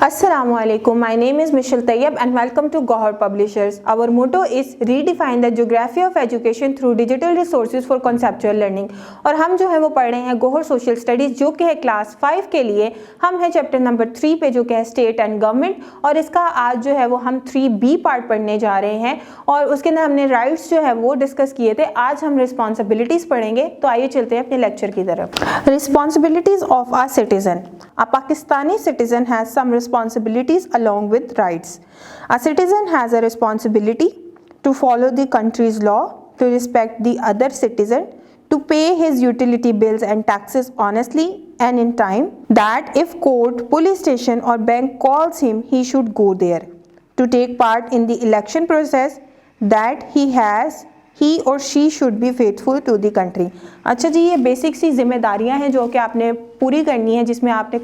Assalamualaikum. My name is Michelle Tayyab and welcome to Gohar Publishers. Our motto is redefine the geography of education through digital resources for conceptual learning. और हम जो है वो पढ़ रहे हैं Gohar social studies जो कि है क्लास 5 के लिए। हम है चैप्टर नंबर 3 पे जो कि है स्टेट एंड गवर्नमेंट, और इसका आज जो है वो हम 3B पार्ट पढ़ने जा रहे हैं और उसके अंदर हमने राइट्स जो है वो डिस्कस किए थे। आज हम रिस्पॉन्सिबिलिटीज़ पढ़ेंगे, तो आइए चलते हैं अपने लेक्चर की तरफ। Responsibilities of a citizen. A Pakistani citizen has some responsibilities along with rights. A citizen has a responsibility to follow the country's law, to respect the other citizen, to pay his utility bills and taxes honestly and in time, that if court, police station or bank calls him, he should go there, to take part in the election process, that he or she should be faithful to the country. अच्छा जी, ये basic सी जिम्मेदारियां हैं जो कि आपने पूरी करनी है, जिसमें आपने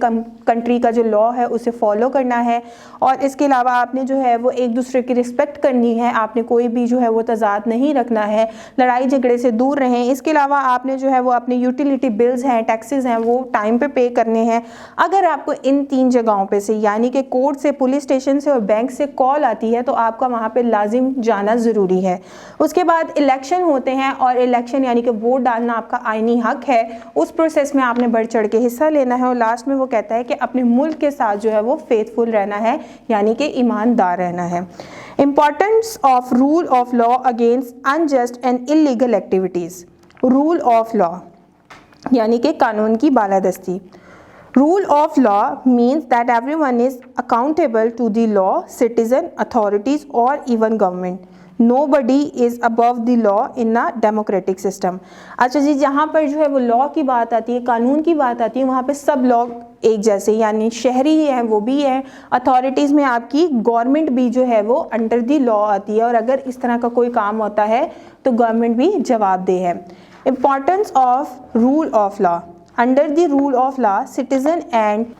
कंट्री का जो लॉ है उसे फॉलो करना है और इसके अलावा आपने जो है वो एक दूसरे की रिस्पेक्ट करनी है। आपने कोई भी जो है वो तजाद नहीं रखना है, लड़ाई झगड़े से दूर रहें। इसके अलावा आपने जो है वो अपने यूटिलिटी बिल्स हैं, टैक्सेस हैं, वो टाइम पे करने हैं। अगर आपको इन 3 जगहों पे से यानी कि कोर्ट से, पुलिस स्टेशन से और बैंक से कॉल आती है तो आपका वहाँ पे लाजिम जाना ज़रूरी है। उसके बाद इलेक्शन होते हैं और इलेक्शन यानी कि वोट डालना आपका आईनी हक है। उस प्रोसेस में आपने बढ़ चढ़ के हिस्सा लेना है और लास्ट में वो कहता है कि अपने मुल्क के साथ जो है वो फेथफुल रहना है, यानी कि ईमानदार रहना है। Importance of rule of law against unjust and illegal activities. Rule of law यानी कि कानून की बालादस्ती। Rule of law means that everyone is accountable to the law, citizen, authorities or even government. Nobody is above the law in a democratic system. अच्छा जी, जहाँ पर जो है वो लॉ की बात आती है, कानून की बात आती है, वहाँ पे सब लोग एक जैसे, यानी शहरी हैं वो भी हैं, अथॉरिटीज़ में आपकी गवर्नमेंट भी जो है वो अंडर दी लॉ आती है और अगर इस तरह का कोई काम होता है तो गवर्नमेंट भी जवाबदेह है। Importance of rule of law. Under the rule of law, citizens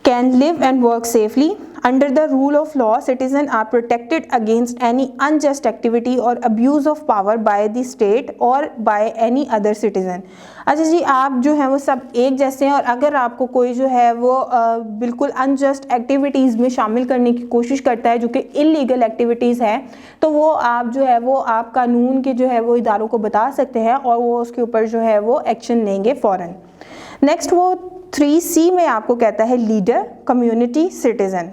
can live and work safely. Under the rule of law, citizens are protected against any unjust activity or abuse of power by the state or by any other citizen. अच्छा जी, आप जो है वो सब एक जैसे हैं और अगर आपको कोई जो है वो बिल्कुल अनजस्ट एक्टिविटीज़ में शामिल करने की कोशिश करता है जो कि इलीगल एक्टिविटीज़ हैं, तो वो आप जो है वो आप कानून के जो है वो इदारों को बता सकते हैं और वो उसके ऊपर जो है वो एक्शन लेंगे फ़ौरन। नेक्स्ट वो 3C में आपको कहता है leader, community, citizen.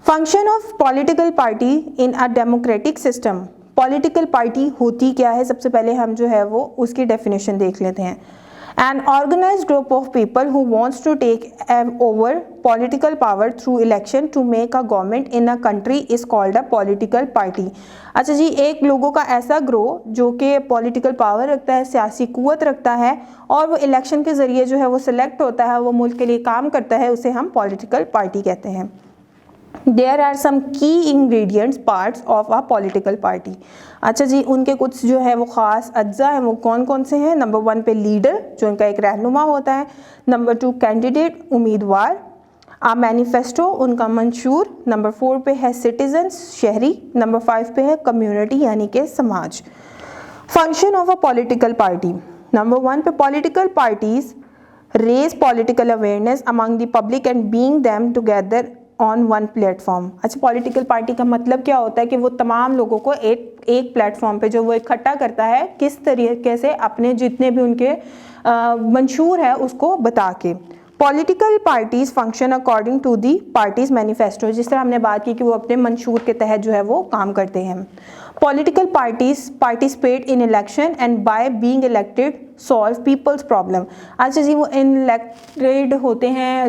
Function of political party in a democratic system. Political party होती क्या है, सबसे पहले हम जो है वो उसकी डेफिनेशन देख लेते हैं। An organized group of people who wants to take over political power through election to make a government in a country is called a political party. अच्छा जी, एक लोगों का ऐसा ग्रोह जो कि पॉलिटिकल पावर रखता है, सियासी कुव्वत रखता है और वो इलेक्शन के ज़रिए जो है वो सिलेक्ट होता है, वो मुल्क के लिए काम करता है, उसे हम पॉलिटिकल पार्टी कहते हैं। There are some key ingredients parts of a political party. अच्छा जी, उनके कुछ जो है वो ख़ास अज्जा हैं, वो कौन कौन से हैं। नंबर 1 पे लीडर जो इनका एक रहनुमा होता है। नंबर 2 कैंडिडेट उम्मीदवार। आ मैनिफेस्टो उनका मंशूर। नंबर 4 पे है सिटीजन्स शहरी। नंबर 5 पे है कम्युनिटी यानी कि समाज। Function of a political party. Number 1 पे political parties raise political awareness among the public and being them together on one platform. अच्छा, पॉलिटिकल पार्टी का मतलब क्या होता है कि वो तमाम लोगों को एक प्लेटफॉर्म पे जो वो इकट्ठा करता है, किस तरीके से अपने जितने भी उनके मंशूर है उसको बता के। Political parties function according to the parties manifesto, जिस तरह हमने बात की कि वो अपने मंशूर के तहत जो है वो काम करते हैं। Political parties participate in election and by being elected solve peoples problem. अच्छा जी, वो इलेक्टेड होते हैं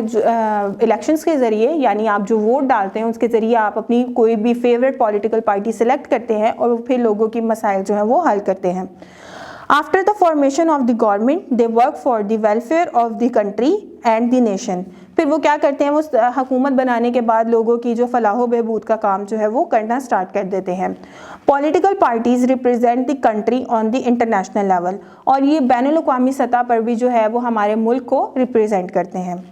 इलेक्शंस के ज़रिए, यानी आप जो वोट डालते हैं उसके ज़रिए आप अपनी कोई भी फेवरेट पॉलिटिकल पार्टी सेलेक्ट करते हैं और फिर लोगों की मसाइल जो है वो हल करते हैं। After the formation of the government they work for the welfare of the country and the nation. फिर वो क्या करते हैं, वो हुकूमत बनाने के बाद लोगों की जो फलाह बहबूद का काम जो है वो करना स्टार्ट कर देते हैं। Political parties represent the country on the international level, और ये बैनुल अक़वामी सतह पर भी जो है वो हमारे मुल्क को रिप्रेजेंट करते हैं।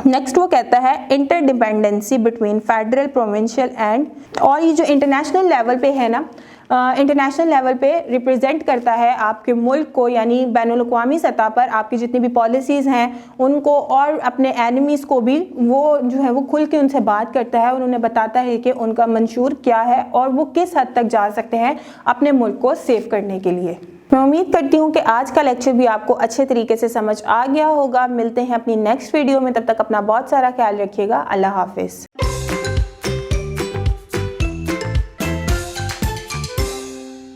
नेक्स्ट वो कहता है interdependency between federal, provincial and, और ये जो इंटरनेशनल लेवल पे है ना, इंटरनेशनल लेवल पे रिप्रेजेंट करता है आपके मुल्क को, यानी बैनुल अक़वामी सतह पर आपकी जितनी भी पॉलिसीज़ हैं उनको, और अपने एनिमीज़ को भी वो जो है वो खुल के उनसे बात करता है और उन्हें बताता है कि उनका मंशूर क्या है और वो किस हद तक जा सकते हैं अपने मुल्क को सेव करने के लिए। मैं उम्मीद करती हूँ कि आज का लेक्चर भी आपको अच्छे तरीके से समझ आ गया होगा। मिलते हैं अपनी नेक्स्ट वीडियो में, तब तक अपना बहुत सारा ख्याल रखिएगा। अल्लाह हाफिज़।